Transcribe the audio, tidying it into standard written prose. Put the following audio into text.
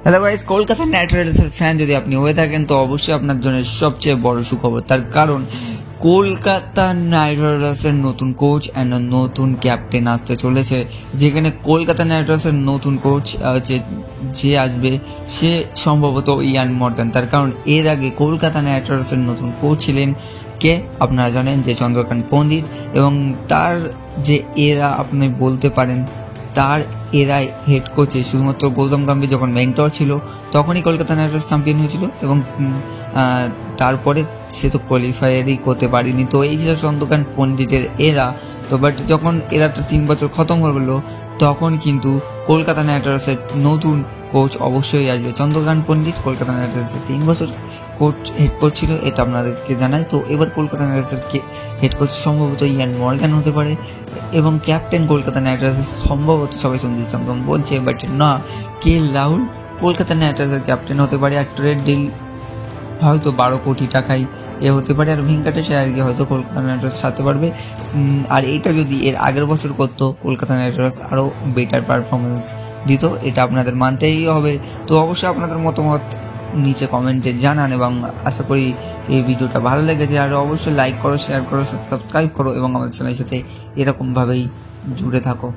Hello guys, Kolkata knight রাইডার্সের fan যদি আপনি হয়ে থাকেন তো অবশ্যই আপনার জন্য সবচেয়ে বড় সুখবর। তার কারণ কলকাতা নাইট রাইডার্সের নতুন কোচ অ্যান্ড নতুন ক্যাপ্টেন আসতে চলেছে, যেখানে কলকাতা নাইট রাইডার্সের নতুন কোচ যে আসবে সে সম্ভবত ইয়ান মর্গান। তার কারণ এর আগে কলকাতা নাইট রাইডার্সের নতুন কোচ ছিলেন কে আপনারা জানেন, যে চন্দ্রকান্ত পণ্ডিত, এবং তার যে এরা আপনি বলতে পারেন তার এরাই হেড কোচে শুধুমাত্র গৌতম গম্ভীর যখন মেন্টর ছিল তখনই কলকাতা নাইট রাইডার্স চ্যাম্পিয়ন হয়েছিল, এবং তারপরে সে তো কোয়ালিফায়ারই করতে পারেনি। তো এই ছিল চন্দ্রকান্ত পণ্ডিতের এরা। তো বাট যখন এরাটা 3 বছর খতম হয়ে গেলো তখন কিন্তু কলকাতা নাইট রাইডার্সের নতুন কোচ অবশ্যই আসবে। চন্দ্রকান্ত পণ্ডিত কলকাতা নাইট রাইডার্সের 3 বছর কোচ হেড কোচ ছিল, এটা আপনাদেরকে জানাই। তো এবার কলকাতা নাইট রাইডার্সের হেড কোচ সম্ভবত ইয়ান মর্গান হতে পারে, এবং ক্যাপ্টেন কলকাতা নাইট রাইডার্স সম্ভবত সবাই সঞ্জু স্যামসন বলছে, বাট না, কে রাহুল কলকাতা নাইট রাইডার্সের ক্যাপ্টেন হতে পারে। আর ট্রেড ডিল হয়তো 12 কোটি টাকায় হতে পারে, আর ভেঙ্কটেশ আয়ারকে হয়তো কলকাতা নাইট রাইডার্স ছাড়তে পারবে। আর এইটা যদি এর আগের বছর করতো কলকাতা নাইট রাইডার্স আরও বেটার পারফরমেন্স দিত, এটা আপনাদের মানতেই হবে। তো অবশ্যই আপনাদের মতামত নিচে কমেন্টে জানান, এবং আশা করি এই ভিডিওটা ভালো লেগেছে। আর অবশ্যই লাইক করো, শেয়ার করো, সাবস্ক্রাইব করো, এবং আমাদের চ্যানেলের সাথে এরকমভাবেই জুড়ে থাকো।